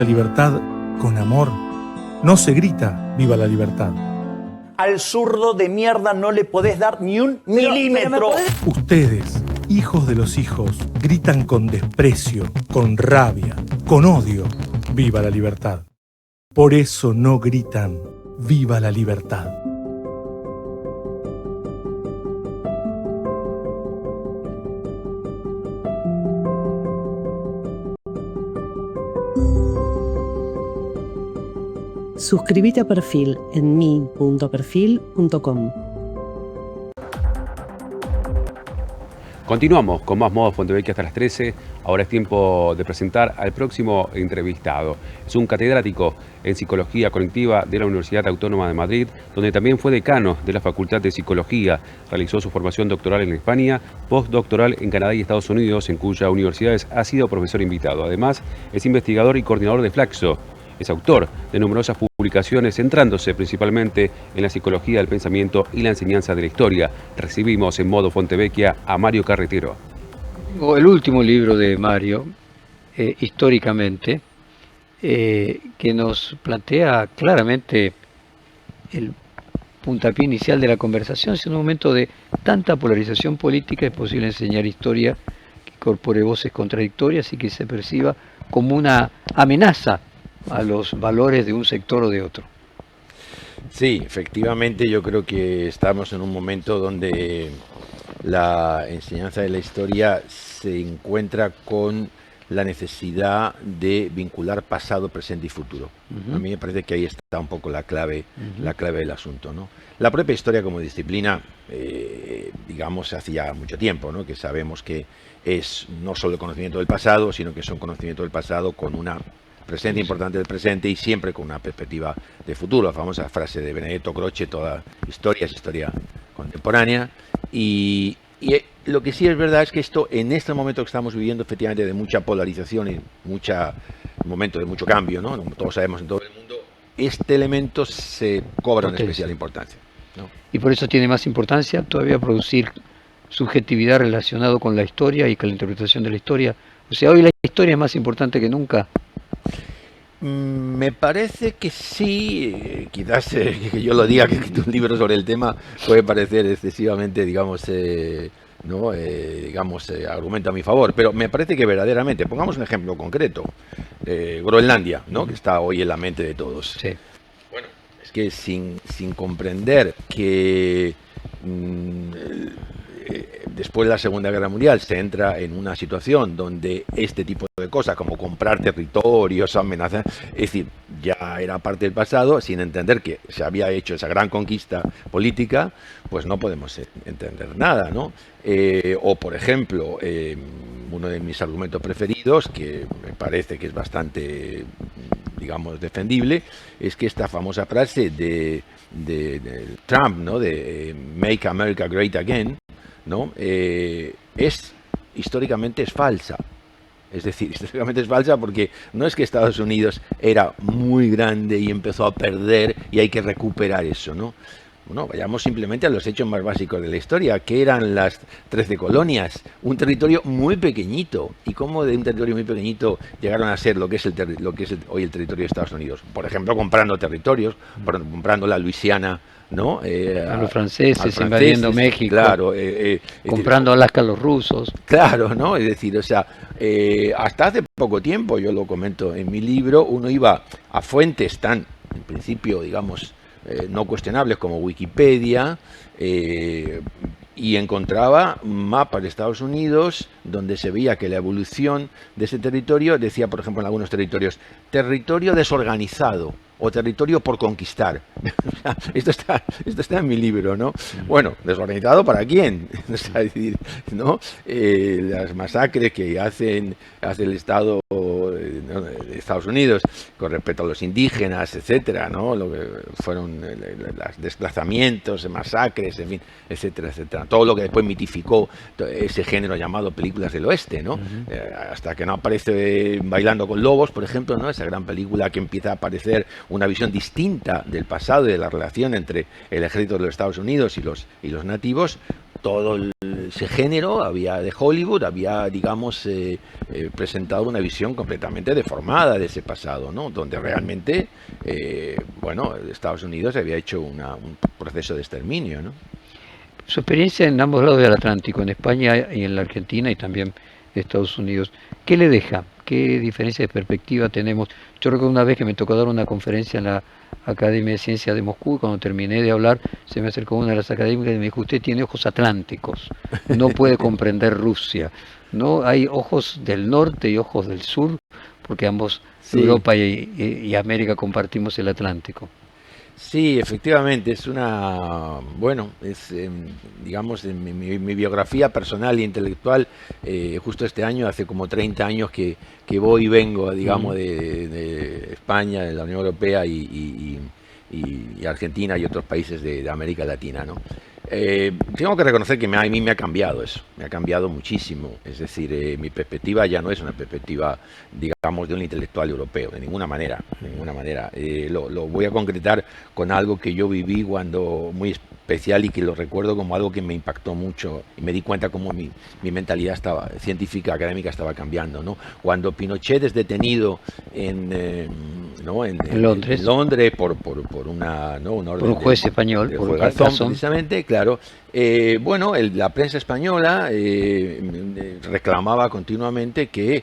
La libertad con amor. No se grita viva la libertad. Al zurdo de mierda no le podés dar ni un milímetro. Ustedes, hijos de los hijos, gritan con desprecio, con rabia, con odio, viva la libertad. Por eso no gritan viva la libertad. Suscríbete a Perfil en mi.perfil.com. Continuamos con más Modo Fontevecchia hasta las 13. Ahora es tiempo de presentar al próximo entrevistado. Es un catedrático en Psicología Cognitiva de la Universidad Autónoma de Madrid, donde también fue decano de la Facultad de Psicología. Realizó su formación doctoral en España, postdoctoral en Canadá y Estados Unidos, en cuyas universidades ha sido profesor invitado. Además, es investigador y coordinador de Flaxo. Es autor de numerosas publicaciones centrándose principalmente en la psicología del pensamiento y la enseñanza de la historia. Recibimos en Modo Fontevecchia a Mario Carretero. El último libro de Mario, históricamente, que nos plantea claramente el puntapié inicial de la conversación. Si en un momento de tanta polarización política es posible enseñar historia que incorpore voces contradictorias y que se perciba como una amenaza a los valores de un sector o de otro. Sí, efectivamente yo creo que estamos en un momento donde la enseñanza de la historia se encuentra con la necesidad de vincular pasado, presente y futuro. A mí me parece que ahí está un poco la clave del asunto, ¿no? La propia historia como disciplina, digamos, hace ya mucho tiempo, ¿no? Que sabemos que es no solo el conocimiento del pasado, sino que es un conocimiento del pasado con una presente importante del presente y siempre con una perspectiva de futuro. La famosa frase de Benedetto Croce, toda historia es historia contemporánea. Y lo que sí es verdad es que esto, en este momento que estamos viviendo, efectivamente, de mucha polarización y un momento de mucho cambio, ¿no? Como todos sabemos en todo el mundo, este elemento se cobra una especial importancia, ¿no? Y por eso tiene más importancia todavía producir subjetividad relacionado con la historia y con la interpretación de la historia. O sea, hoy la historia es más importante que nunca. Me parece que sí, quizás que yo lo diga, que escrito un libro sobre el tema puede parecer excesivamente, digamos, argumento a mi favor, pero me parece que verdaderamente, pongamos un ejemplo concreto, Groenlandia, ¿no? Que está hoy en la mente de todos. Sí. Bueno, es que sin comprender que después de la Segunda Guerra Mundial se entra en una situación donde este tipo de cosas, como comprar territorios, amenazas, es decir, ya era parte del pasado, sin entender que se había hecho esa gran conquista política, pues no podemos entender nada, ¿no? O, por ejemplo, uno de mis argumentos preferidos, que me parece que es bastante, digamos, defendible, es que esta famosa frase de Trump, ¿no? De Make America Great Again, ¿no? Históricamente es falsa. Es decir, históricamente es falsa porque no es que Estados Unidos era muy grande y empezó a perder y hay que recuperar eso, ¿no? Bueno, vayamos simplemente a los hechos más básicos de la historia, que eran las 13 colonias, un territorio muy pequeñito. ¿Y cómo de un territorio muy pequeñito llegaron a ser lo que es hoy el territorio de Estados Unidos? Por ejemplo, comprando territorios, comprando la Luisiana, ¿no? A los franceses, invadiendo México, claro, comprando Alaska a los rusos. Claro, ¿no? Es decir, o sea, hasta hace poco tiempo, yo lo comento en mi libro, uno iba a fuentes tan, en principio, digamos, no cuestionables como Wikipedia, y encontraba mapas de Estados Unidos donde se veía que la evolución de ese territorio decía, por ejemplo, en algunos territorios, territorio desorganizado o territorio por conquistar. esto está en mi libro, ¿no? Bueno, ¿desorganizado para quién? ¿No? Las masacres que hace el Estado de Estados Unidos con respecto a los indígenas, etcétera, ¿no? Lo que fueron los desplazamientos, masacres, en fin, etcétera, etcétera. Todo lo que después mitificó ese género llamado películas del oeste, ¿no? Hasta que no aparece Bailando con Lobos, por ejemplo, ¿no? Esa gran película que empieza a aparecer una visión distinta del pasado y de la relación entre el ejército de los Estados Unidos y los nativos, ese género de Hollywood había, digamos, presentado una visión completamente deformada de ese pasado, ¿no? Donde realmente, bueno, Estados Unidos había hecho un proceso de exterminio, ¿no? Su experiencia en ambos lados del Atlántico, en España y en la Argentina y también Estados Unidos, ¿qué le deja? ¿Qué diferencia de perspectiva tenemos? Yo recuerdo una vez que me tocó dar una conferencia en la Academia de Ciencias de Moscú y cuando terminé de hablar se me acercó una de las académicas y me dijo: usted tiene ojos atlánticos, no puede comprender Rusia. No hay ojos del norte y ojos del sur, porque ambos, Sí. Europa y América, compartimos el Atlántico. Sí, efectivamente, bueno, digamos, en mi biografía personal e intelectual, justo este año, hace como 30 años que voy y vengo, digamos, de España, de la Unión Europea y Argentina y otros países de América Latina, ¿no? Tengo que reconocer que a mí me ha cambiado eso, me ha cambiado muchísimo. Es decir, mi perspectiva ya no es una perspectiva, digamos, de un intelectual europeo, de ninguna manera, de ninguna manera. Lo voy a concretar con algo que yo viví cuando muy especial y que lo recuerdo como algo que me impactó mucho y me di cuenta cómo mi mentalidad científica, académica estaba cambiando, ¿no? Cuando Pinochet es detenido ¿no? en Londres por un orden Por un juez español, de por Juegazón, Garzón. precisamente, claro. Bueno, la prensa española reclamaba continuamente que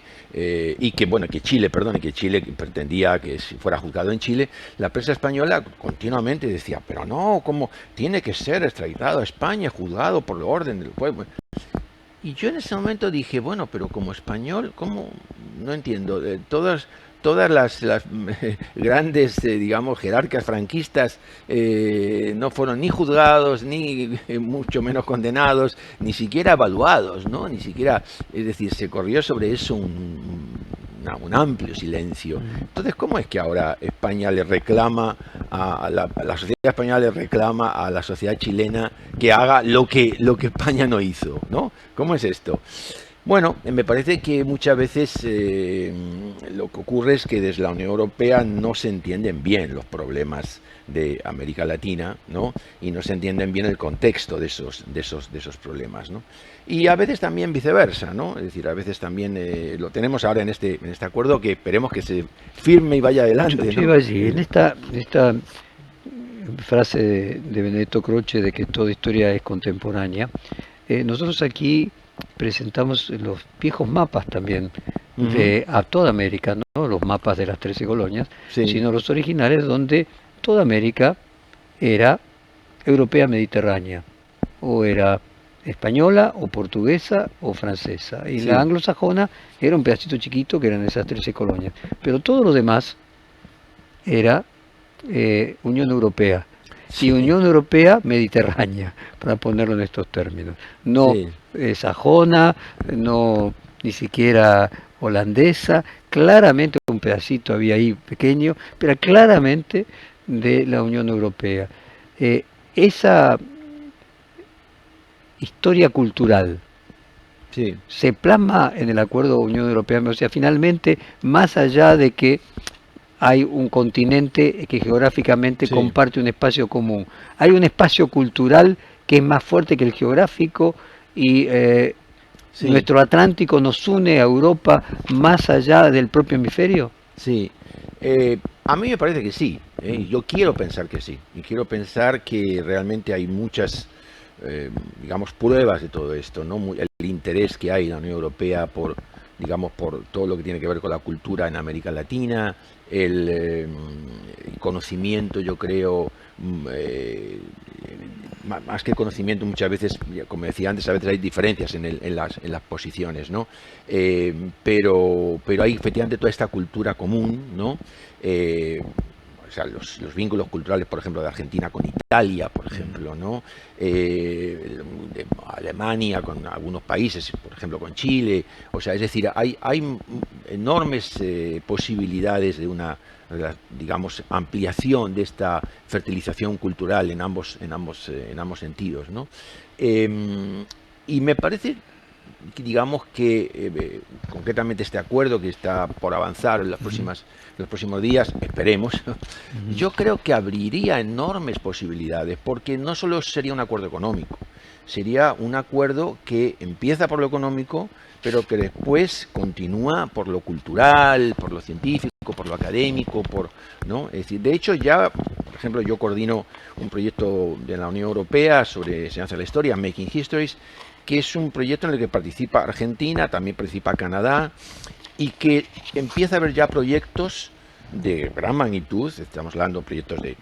Chile pretendía que fuera juzgado en Chile. La prensa española continuamente decía, pero no, ¿cómo tiene que ser extraditado a España, juzgado por orden del pueblo? Y yo en ese momento dije, bueno, pero como español, ¿cómo? No entiendo. Todas las grandes, digamos, jerarcas franquistas no fueron ni juzgados, ni mucho menos condenados, ni siquiera evaluados, ¿no? Ni siquiera, es decir, se corrió sobre eso un amplio silencio. Entonces, ¿cómo es que ahora España le reclama la sociedad española le reclama a la sociedad chilena que haga lo que España no hizo, ¿no? ¿Cómo es esto? Bueno, me parece que muchas veces lo que ocurre es que desde la Unión Europea no se entienden bien los problemas de América Latina, ¿no? Y no se entienden bien el contexto de esos problemas, ¿no? Y a veces también viceversa, ¿no? Es decir, a veces también lo tenemos ahora en este acuerdo que esperemos que se firme y vaya adelante, Yo ¿no? iba a decir, en esta frase de Benedetto Croce de que toda historia es contemporánea, nosotros aquí presentamos los viejos mapas también a toda América, no los mapas de las 13 colonias, Sí. sino los originales donde toda América era europea mediterránea, o era española, o portuguesa, o francesa. Y Sí. la anglosajona era un pedacito chiquito que eran esas 13 colonias. Pero todo lo demás era Unión Europea. Sí. Y Unión Europea Mediterránea, para ponerlo en estos términos. No Sí. sajona, no ni siquiera holandesa, claramente un pedacito había ahí pequeño, pero claramente de la Unión Europea. Esa historia cultural Sí. se plasma en el acuerdo Unión Europea, o sea, finalmente, más allá de que hay un continente que geográficamente Sí. comparte un espacio común, hay un espacio cultural que es más fuerte que el geográfico y Sí. nuestro Atlántico nos une a Europa más allá del propio hemisferio. Sí, a mí me parece que sí, yo quiero pensar que sí, y quiero pensar que realmente hay muchas, digamos, pruebas de todo esto, ¿no? El interés que hay en la Unión Europea por, digamos, por todo lo que tiene que ver con la cultura en América Latina, el conocimiento, yo creo, más que conocimiento, muchas veces, como decía antes, a veces hay diferencias en las posiciones, ¿no? Pero hay efectivamente toda esta cultura común, ¿no? O sea, los vínculos culturales, por ejemplo, de Argentina con Italia, por ejemplo, ¿no? De Alemania con algunos países, por ejemplo, con Chile. O sea, es decir, hay enormes posibilidades de una, digamos, ampliación de esta fertilización cultural en ambos sentidos, ¿no? Y me parece digamos que concretamente este acuerdo que está por avanzar en los próximos días, esperemos, yo creo que abriría enormes posibilidades, porque no solo sería un acuerdo económico, sería un acuerdo que empieza por lo económico, pero que después continúa por lo cultural, por lo científico, por lo académico, ¿no? Es decir, de hecho ya, por ejemplo, yo coordino un proyecto de la Unión Europea sobre enseñanza de la historia, Making Histories, que es un proyecto en el que participa Argentina, también participa Canadá, y que empieza a haber ya proyectos de gran magnitud, estamos hablando de proyectos de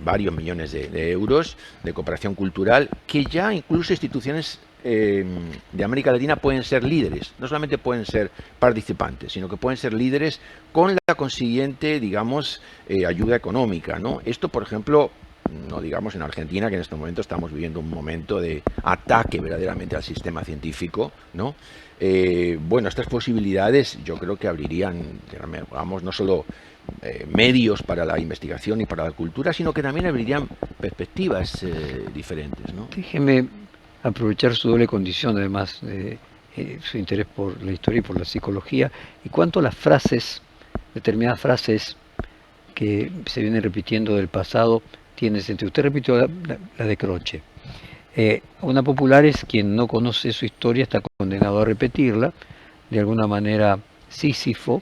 varios millones de euros de cooperación cultural, que ya incluso instituciones de América Latina pueden ser líderes, no solamente pueden ser participantes, sino que pueden ser líderes con la consiguiente, digamos, ayuda económica, ¿no? Esto, por ejemplo, no digamos en Argentina, que en este momento estamos viviendo un momento de ataque verdaderamente al sistema científico, ¿no? Bueno, estas posibilidades yo creo que abrirían, digamos, no solo medios para la investigación y para la cultura, sino que también abrirían perspectivas diferentes, ¿no? Déjeme aprovechar su doble condición, además de su interés por la historia y por la psicología, y cuanto a las frases, determinadas frases que se vienen repitiendo del pasado, tiene sentido. Usted repitió la de Croce. Una popular es quien no conoce su historia, está condenado a repetirla, de alguna manera Sísifo,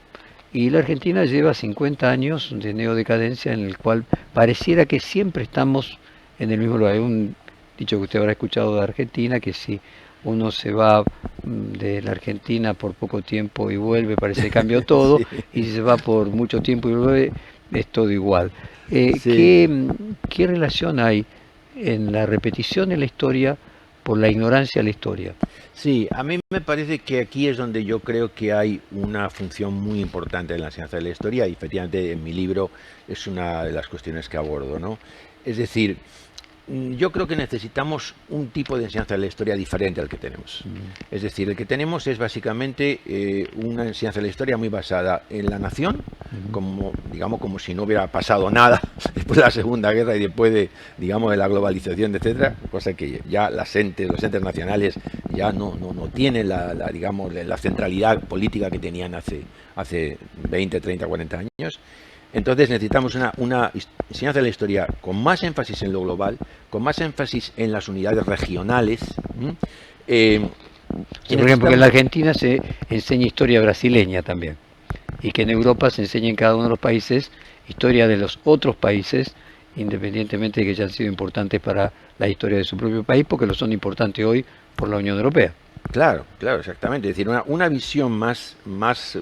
y la Argentina lleva 50 años de neodecadencia en el cual pareciera que siempre estamos en el mismo lugar. Hay un dicho que usted habrá escuchado de Argentina, que si uno se va de la Argentina por poco tiempo y vuelve, parece que cambió todo, sí. Y si se va por mucho tiempo y vuelve, es todo igual. Sí. ¿Qué relación hay en la repetición de la historia por la ignorancia de la historia? Sí, a mí me parece que aquí es donde yo creo que hay una función muy importante en la enseñanza de la historia, y efectivamente en mi libro es una de las cuestiones que abordo, ¿no? Es decir, yo creo que necesitamos un tipo de enseñanza de la historia diferente al que tenemos. Es decir, el que tenemos es básicamente una enseñanza de la historia muy basada en la nación, como, digamos, como si no hubiera pasado nada después de la Segunda Guerra y después de, digamos, de la globalización, etcétera, cosa que ya los entes nacionales ya no tienen digamos, la centralidad política que tenían hace 20, 30, 40 años. Entonces necesitamos una enseñanza de la historia con más énfasis en lo global, con más énfasis en las unidades regionales. Por ejemplo, que en la Argentina se enseña historia brasileña también, y que en Europa se enseña en cada uno de los países historia de los otros países, independientemente de que hayan sido importantes para la historia de su propio país, porque lo son importantes hoy por la Unión Europea. Claro, exactamente. Es decir, una visión más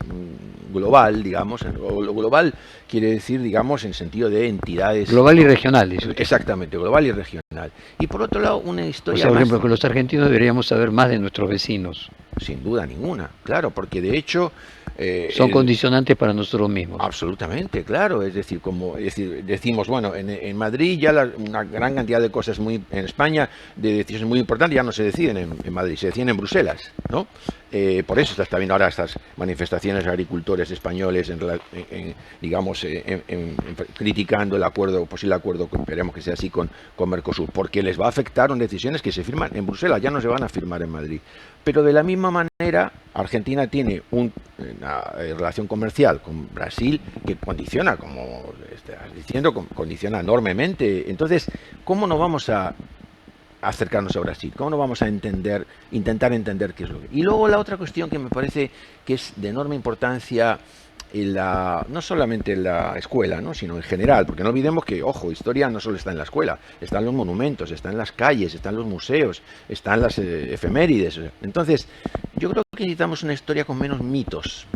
global, digamos. Lo global quiere decir, digamos, en sentido de entidades... Global y regional, dice usted. Exactamente, global y regional. Y por otro lado, una historia... O sea, por ejemplo, que los argentinos deberíamos saber más de nuestros vecinos. Sin duda ninguna, claro, porque de hecho... son condicionantes para nosotros mismos. Absolutamente, claro. Es decir, decimos, bueno, en Madrid ya una gran cantidad de cosas en España, de decisiones muy importantes, ya no se deciden en Madrid, se deciden en Bruselas, ¿no? Por eso está viendo ahora estas manifestaciones de agricultores españoles, digamos, criticando el posible acuerdo, que esperemos que sea así, con Mercosur, porque les va a afectar en decisiones que se firman en Bruselas, ya no se van a firmar en Madrid. Pero de la misma manera, Argentina tiene una relación comercial con Brasil que condiciona, como estás diciendo, condiciona enormemente. Entonces, ¿cómo no vamos a acercarnos a Brasil? ¿Cómo no vamos a intentar entender qué es lo que... Y luego la otra cuestión que me parece que es de enorme importancia, no solamente en la escuela, ¿no?, sino en general, porque no olvidemos que, ojo, historia no solo está en la escuela, está en los monumentos, está en las calles, está en los museos, está en las efemérides. Entonces, yo creo que necesitamos una historia con menos mitos.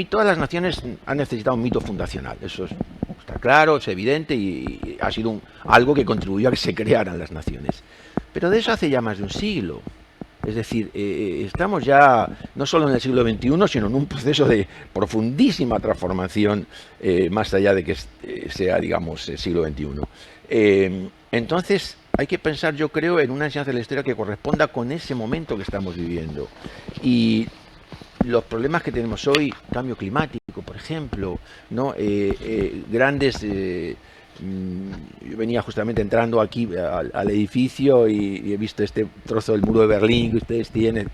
Todas las naciones han necesitado un mito fundacional, eso está claro, es evidente, y ha sido algo que contribuyó a que se crearan las naciones. Pero de eso hace ya más de un siglo. Es decir, estamos ya no solo en el siglo XXI, sino en un proceso de profundísima transformación, más allá de que sea, digamos, siglo XXI. Entonces, hay que pensar, yo creo, en una enseñanza de la historia que corresponda con ese momento que estamos viviendo. Y los problemas que tenemos hoy, cambio climático, por ejemplo, ¿no? Grandes Yo venía justamente entrando aquí al edificio y he visto este trozo del muro de Berlín que ustedes tienen.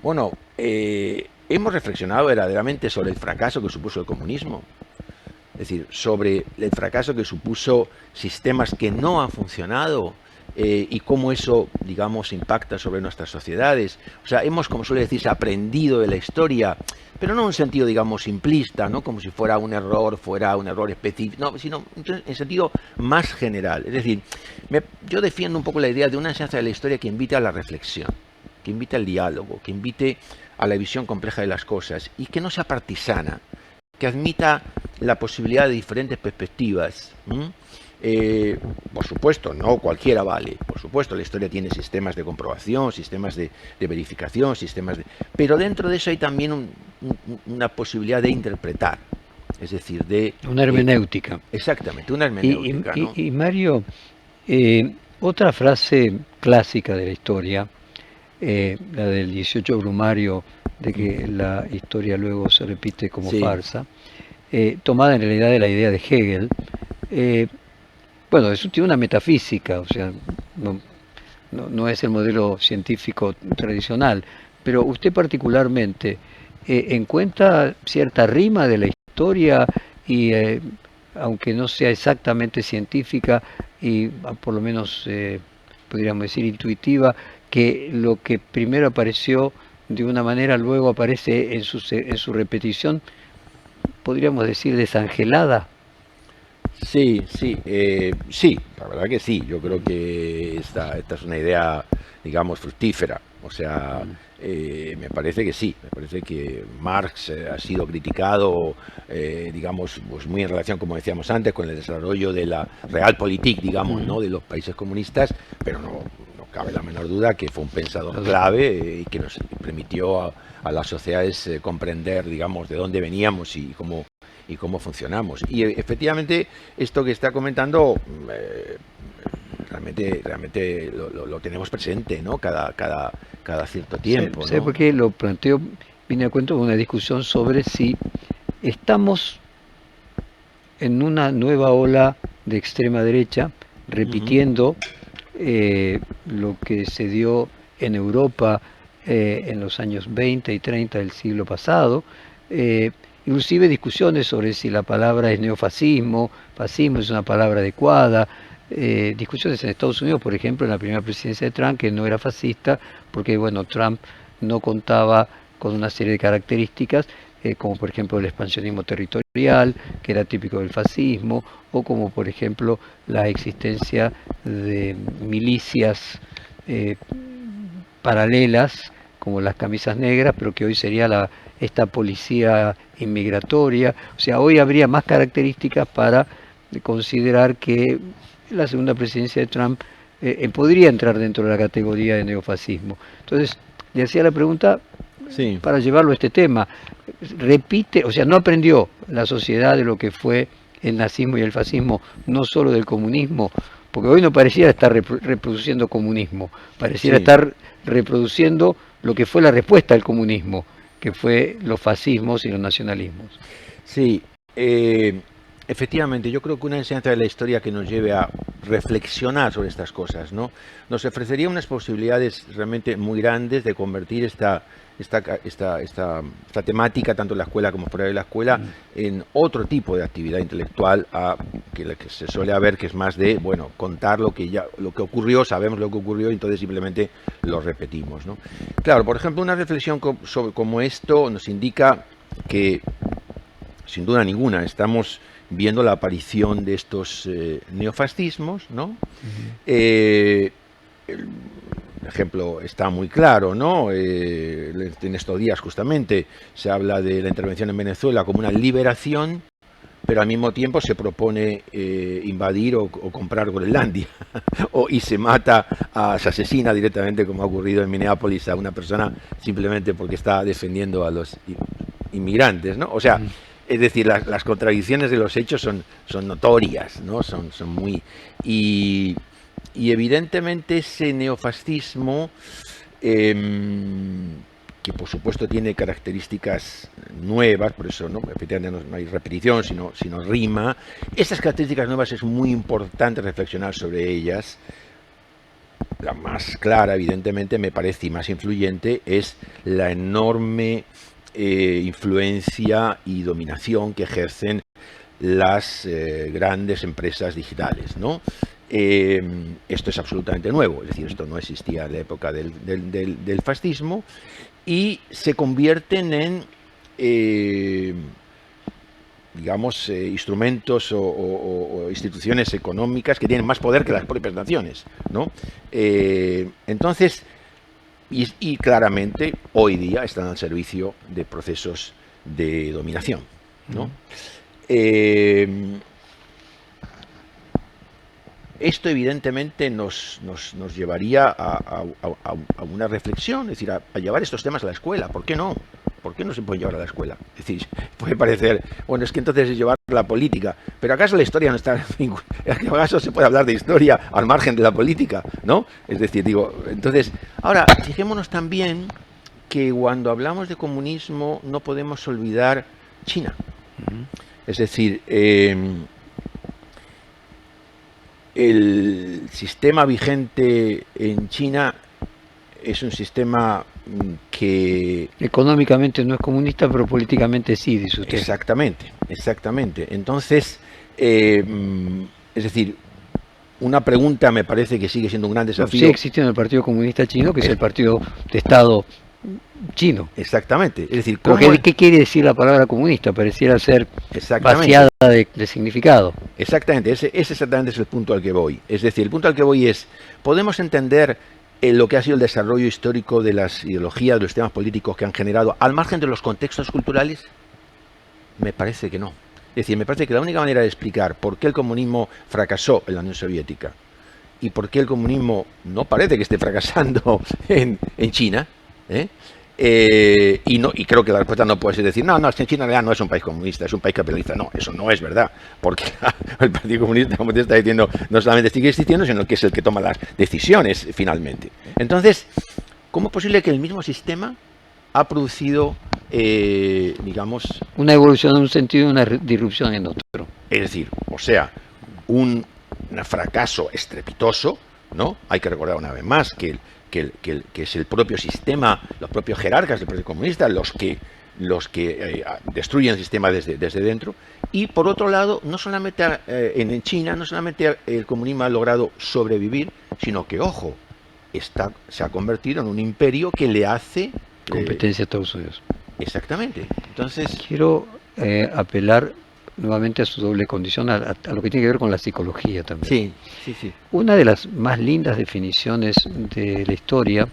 Bueno, hemos reflexionado verdaderamente sobre el fracaso que supuso el comunismo. Es decir, sobre el fracaso que supuso sistemas que no han funcionado y cómo eso, digamos, impacta sobre nuestras sociedades. O sea, hemos, como suele decirse, aprendido de la historia, pero no en un sentido, digamos, simplista, ¿no? Como si fuera un error específico, no, sino en sentido más general. Es decir, yo defiendo un poco la idea de una enseñanza de la historia que invite a la reflexión, que invite al diálogo, que invite a la visión compleja de las cosas y que no sea partisana, que admita la posibilidad de diferentes perspectivas. Por supuesto, no cualquiera vale. Por supuesto, la historia tiene sistemas de comprobación, sistemas de verificación, pero dentro de eso hay también una posibilidad de interpretar. Es decir, de... Una hermenéutica. Exactamente, una hermenéutica. ¿No? Y Mario, otra frase clásica de la historia, la del 18 Brumario, de que la historia luego se repite como farsa, tomada en realidad de la idea de Hegel. Bueno, eso tiene una metafísica, o sea, no es el modelo científico tradicional, pero usted particularmente encuentra cierta rima de la historia y aunque no sea exactamente científica y por lo menos podríamos decir intuitiva, que lo que primero apareció de una manera luego aparece en su repetición, podríamos decir desangelada. Sí, la verdad que sí. Yo creo que esta es una idea, digamos, fructífera. O sea, me parece que sí. Me parece que Marx ha sido criticado, digamos, pues muy en relación, como decíamos antes, con el desarrollo de la Realpolitik, digamos, ¿no? De los países comunistas, pero no cabe la menor duda que fue un pensador clave y que nos permitió a las sociedades comprender, digamos, de dónde veníamos y cómo funcionamos. Y efectivamente esto que está comentando realmente lo tenemos presente, ¿no? Cada cierto tiempo. ¿Sabe por qué lo planteo? Vine a cuento con una discusión sobre si estamos en una nueva ola de extrema derecha, repitiendo lo que se dio en Europa en los años 20 y 30 del siglo pasado, inclusive discusiones sobre si la palabra es neofascismo, fascismo es una palabra adecuada, discusiones en Estados Unidos, por ejemplo, en la primera presidencia de Trump, que no era fascista, porque bueno, Trump no contaba con una serie de características, como por ejemplo el expansionismo territorial, que era típico del fascismo, o como por ejemplo la existencia de milicias paralelas, como las camisas negras, pero que hoy sería esta policía inmigratoria. O sea, hoy habría más características para considerar que la segunda presidencia de Trump podría entrar dentro de la categoría de neofascismo. Entonces, le hacía la pregunta para llevarlo a este tema. Repite, o sea, no aprendió la sociedad de lo que fue el nazismo y el fascismo, no solo del comunismo, porque hoy no pareciera estar reproduciendo comunismo, pareciera estar reproduciendo lo que fue la respuesta al comunismo, que fue los fascismos y los nacionalismos. Sí, efectivamente, yo creo que una enseñanza de la historia que nos lleve a reflexionar sobre estas cosas, ¿no? Nos ofrecería unas posibilidades realmente muy grandes de convertir esta temática, tanto en la escuela como fuera de la escuela, en otro tipo de actividad intelectual que se suele ver, que es más de, bueno, contar lo que ocurrió, sabemos lo que ocurrió y entonces simplemente lo repetimos, ¿no? Claro, por ejemplo, una reflexión como esto nos indica que, sin duda ninguna, estamos viendo la aparición de estos neofascismos, ¿no? El ejemplo está muy claro, ¿no? En estos días justamente se habla de la intervención en Venezuela como una liberación, pero al mismo tiempo se propone invadir o comprar Groenlandia y se se asesina directamente, como ha ocurrido en Minneapolis, a una persona simplemente porque está defendiendo a los inmigrantes, ¿no? O sea, es decir, las contradicciones de los hechos son notorias, ¿no? Son muy... Y evidentemente ese neofascismo que por supuesto tiene características nuevas, por eso no, efectivamente no hay repetición, sino rima. Estas características nuevas es muy importante reflexionar sobre ellas. La más clara, evidentemente, me parece, y más influyente, es la enorme influencia y dominación que ejercen las grandes empresas digitales, ¿no? Esto es absolutamente nuevo, es decir, esto no existía en la época del fascismo, y se convierten en, digamos, instrumentos o instituciones económicas que tienen más poder que las propias naciones, ¿no? Entonces, y claramente hoy día están al servicio de procesos de dominación, ¿no? Esto evidentemente nos llevaría a una reflexión, es decir, a llevar estos temas a la escuela. ¿Por qué no? ¿Por qué no se puede llevar a la escuela? Es decir, puede parecer, bueno, es que entonces es llevar la política, pero ¿acaso la historia no está ¿acaso se puede hablar de historia al margen de la política? ¿No? Es decir, digo, entonces, ahora, fijémonos también que cuando hablamos de comunismo no podemos olvidar China. Es decir, el sistema vigente en China es un sistema que... Económicamente no es comunista, pero políticamente sí, dice usted. Exactamente, exactamente. Entonces, es decir, una pregunta me parece que sigue siendo un gran desafío. Sí existe en el Partido Comunista Chino, que es el partido de Estado chino. Exactamente. Es decir, ¿qué quiere decir la palabra comunista? Pareciera ser vaciada de significado. Exactamente, ese exactamente es el punto al que voy. Es decir, el punto al que voy es, ¿podemos entender lo que ha sido el desarrollo histórico de las ideologías, de los sistemas políticos que han generado, al margen de los contextos culturales? Me parece que no. Es decir, me parece que la única manera de explicar por qué el comunismo fracasó en la Unión Soviética y por qué el comunismo no parece que esté fracasando en China, y creo que la respuesta no puede ser decir, no, es que China en realidad no es un país comunista, es un país capitalista. No, eso no es verdad, porque el Partido Comunista, como te está diciendo, no solamente sigue existiendo, sino que es el que toma las decisiones finalmente. Entonces, ¿cómo es posible que el mismo sistema ha producido, digamos... una evolución en un sentido y una disrupción en otro? Es decir, o sea, un fracaso estrepitoso, ¿no? Hay que recordar una vez más que es el propio sistema, los propios jerarcas del Partido Comunista los que destruyen el sistema desde dentro. Y por otro lado, no solamente en China, no solamente el comunismo ha logrado sobrevivir, sino que, ojo, se ha convertido en un imperio que le hace... competencia a Estados Unidos. Exactamente. Entonces... Quiero apelar nuevamente a su doble condición, a lo que tiene que ver con la psicología también. Sí. Una de las más lindas definiciones de la historia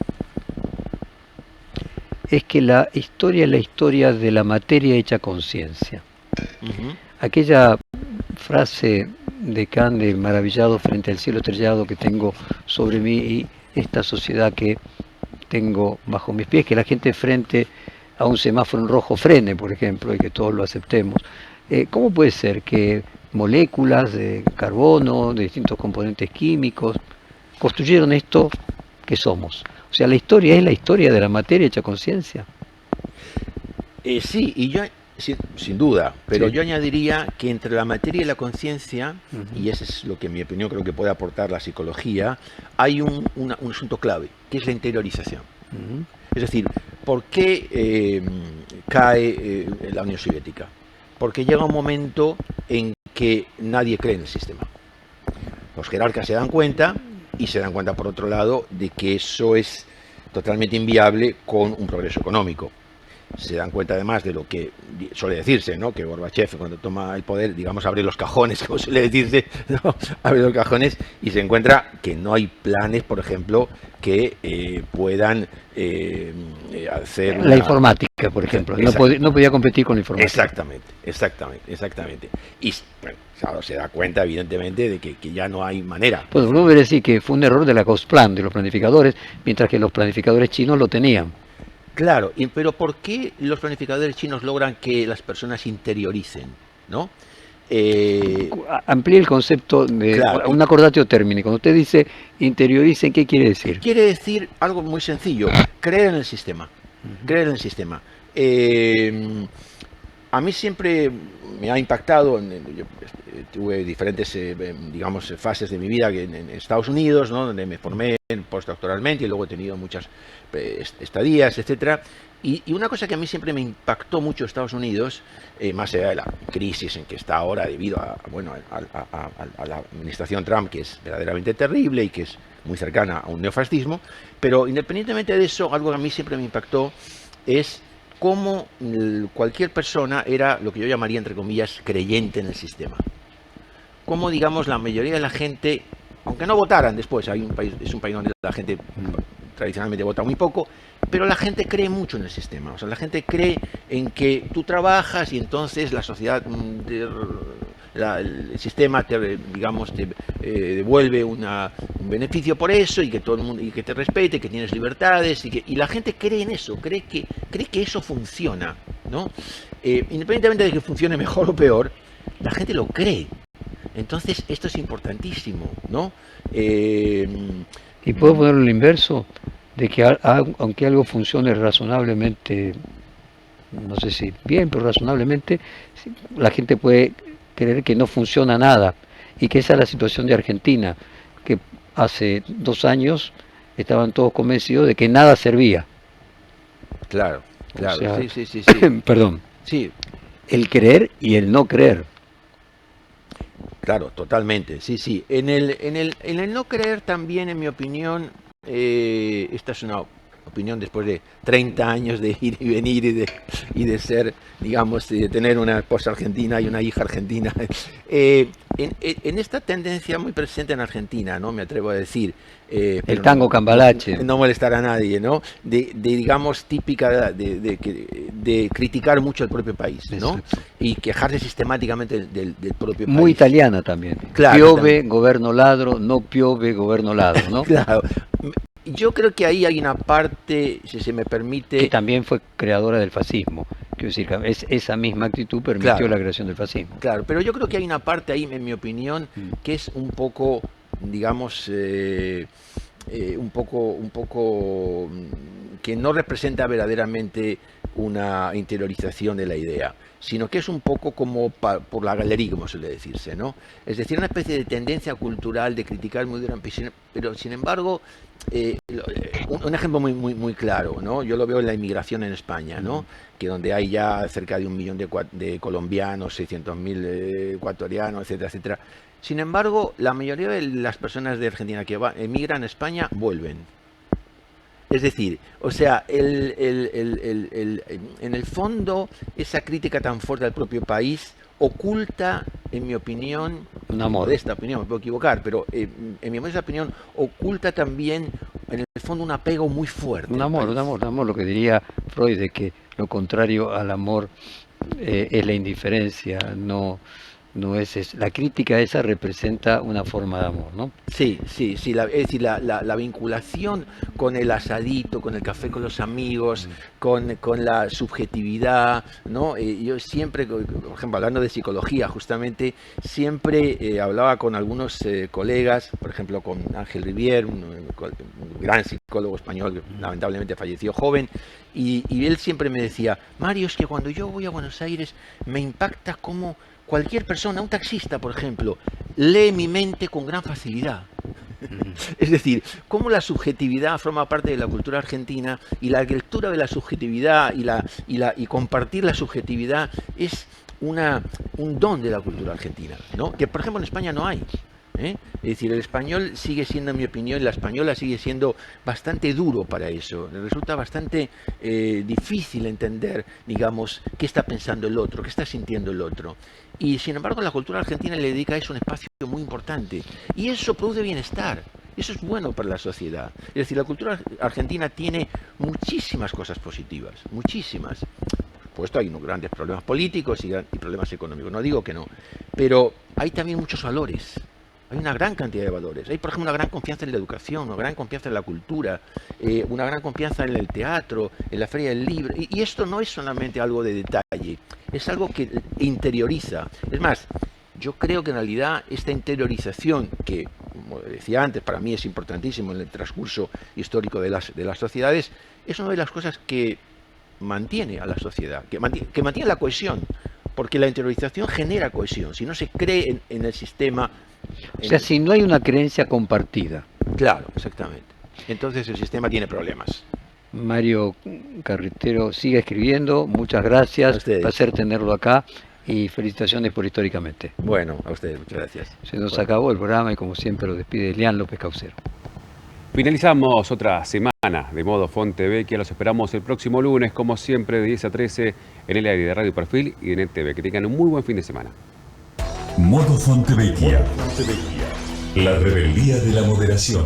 es que la historia es la historia de la materia hecha conciencia. Aquella frase de Kant de maravillado frente al cielo estrellado que tengo sobre mí y esta sociedad que tengo bajo mis pies, que la gente frente a un semáforo en rojo frene, por ejemplo, y que todos lo aceptemos. ¿Cómo puede ser que moléculas de carbono, de distintos componentes químicos, construyeron esto que somos? O sea, la historia es la historia de la materia hecha conciencia. Sí, y yo, sin duda, pero yo añadiría que entre la materia y la conciencia, y eso es lo que en mi opinión creo que puede aportar la psicología, hay un asunto clave, que es la interiorización. Es decir, ¿por qué cae la Unión Soviética? Porque llega un momento en que nadie cree en el sistema. Los jerarcas se dan cuenta, y se dan cuenta por otro lado de que eso es totalmente inviable con un progreso económico. Se dan cuenta además de lo que suele decirse, ¿no? Que Gorbachev, cuando toma el poder, digamos, abre los cajones, como suele decirse, ¿no? Abre los cajones y se encuentra que no hay planes, por ejemplo, que puedan hacer... La informática, por ejemplo. No podía competir con la informática. Exactamente. Y bueno, claro, se da cuenta, evidentemente, de que ya no hay manera. Pues uno debe decir que fue un error de la Gosplan, de los planificadores, mientras que los planificadores chinos lo tenían. Claro, pero ¿por qué los planificadores chinos logran que las personas interioricen, ¿no? Amplíe el concepto de un acordatio término. Cuando usted dice interioricen, ¿qué quiere decir? Quiere decir algo muy sencillo, creer en el sistema. creer en el sistema. A mí siempre me ha impactado, yo tuve diferentes, digamos, fases de mi vida en Estados Unidos, ¿no? Donde me formé postdoctoralmente y luego he tenido muchas estadías, etcétera. Y una cosa que a mí siempre me impactó mucho Estados Unidos, más allá de la crisis en que está ahora debido a la administración Trump, que es verdaderamente terrible y que es muy cercana a un neofascismo, pero independientemente de eso, algo que a mí siempre me impactó es cómo cualquier persona era lo que yo llamaría, entre comillas, creyente en el sistema. Cómo, digamos, la mayoría de la gente, aunque no votaran después, es un país donde la gente tradicionalmente vota muy poco, pero la gente cree mucho en el sistema. O sea, la gente cree en que tú trabajas y entonces la sociedad, el sistema te, digamos, te devuelve un beneficio por eso, y que todo el mundo, y que te respete, que tienes libertades, y la gente cree en eso, cree que eso funciona, ¿no? Independientemente de que funcione mejor o peor, la gente lo cree. Entonces esto es importantísimo, ¿no? Y puedo ponerlo al inverso, de que aunque algo funcione razonablemente, no sé si bien, pero razonablemente, la gente puede creer que no funciona nada, y que esa es la situación de Argentina, que hace 2 años estaban todos convencidos de que nada servía. Claro, claro, O sea, sí. perdón, Sí, el creer y el no creer. claro, totalmente, sí. En el no creer también, en mi opinión, esta es una opinión después de 30 años de ir y venir y de ser, digamos, de tener una esposa argentina y una hija argentina. En esta tendencia muy presente en Argentina, ¿no? Me atrevo a decir. El tango cambalache. No molestar a nadie, ¿no? Digamos, típica de criticar mucho al propio país, ¿no? Y quejarse sistemáticamente del propio país. Muy italiana también. Claro, Piove, también. governo ladro, no piove, governo ladro, ¿no? Claro. Yo creo que ahí hay una parte, si se me permite... Que también fue creadora del fascismo. Quiero decir, esa misma actitud permitió Claro. la creación del fascismo. Claro, pero yo creo que hay una parte ahí, en mi opinión, que es un poco, digamos, un poco que no representa verdaderamente una interiorización de la idea, sino que es un poco como por la galería, como suele decirse, ¿no? Es decir, una especie de tendencia cultural de criticar muy duramente, pero sin embargo, un ejemplo muy claro, ¿no? Yo lo veo en la inmigración en España, ¿no? Que donde hay ya cerca de 1 millón de colombianos, 600.000 ecuatorianos, etcétera, etcétera. Sin embargo, la mayoría de las personas de Argentina que emigran a España vuelven. Es decir, o sea, en el fondo, esa crítica tan fuerte al propio país oculta, en mi opinión, Un amor. de esta opinión, me puedo equivocar, pero en mi modesta opinión, oculta también, en el fondo, un apego muy fuerte. Un al amor, país. lo que diría Freud, de que lo contrario al amor es la indiferencia, no es la crítica esa representa una forma de amor, ¿no? Sí, es decir, la vinculación con el asadito, con el café con los amigos, con la subjetividad, ¿no? Yo siempre, por ejemplo, hablando de psicología, justamente, siempre hablaba con algunos colegas, por ejemplo, con Ángel Rivière, un gran psicólogo español que lamentablemente falleció joven, y él siempre me decía, Mario, es que cuando yo voy a Buenos Aires me impacta cómo cualquier persona, un taxista, por ejemplo, lee mi mente con gran facilidad. Es decir, cómo la subjetividad forma parte de la cultura argentina, y la lectura de la subjetividad y compartir la subjetividad es un don de la cultura argentina, ¿no? Que, por ejemplo, en España no hay. Es decir, el español sigue siendo, en mi opinión, la española sigue siendo bastante duro para eso. Le resulta bastante difícil entender, digamos, qué está pensando el otro, qué está sintiendo el otro. Y sin embargo, la cultura argentina le dedica a eso un espacio muy importante. Y eso produce bienestar. Eso es bueno para la sociedad. Es decir, la cultura argentina tiene muchísimas cosas positivas, muchísimas. Por supuesto, hay unos grandes problemas políticos y problemas económicos, no digo que no. Pero hay también muchos valores. Hay una gran cantidad de valores. Hay, por ejemplo, una gran confianza en la educación, una gran confianza en la cultura, una gran confianza en el teatro, en la Feria del Libro. Y esto no es solamente algo de detalle, es algo que interioriza. Es más, yo creo que en realidad esta interiorización, que, como decía antes, para mí es importantísimo en el transcurso histórico de las sociedades, es una de las cosas que mantiene a la sociedad, que mantiene la cohesión, porque la interiorización genera cohesión. Si no se cree en el sistema... O sea, si no hay una creencia compartida. Claro, exactamente. Entonces el sistema tiene problemas. Mario Carretero, siga escribiendo. Muchas gracias. A ustedes. Placer tenerlo acá. Y felicitaciones por Históricamente. Bueno, a ustedes, muchas gracias. Se nos acabó el programa y como siempre lo despide Elian López Caucero. Finalizamos otra semana de Modo Fontevecchia. Los esperamos el próximo lunes, como siempre, de 10 a 13 en el aire de Radio Perfil y de NetTV. Que tengan un muy buen fin de semana. Modo Fontevecchia. La rebeldía de la moderación.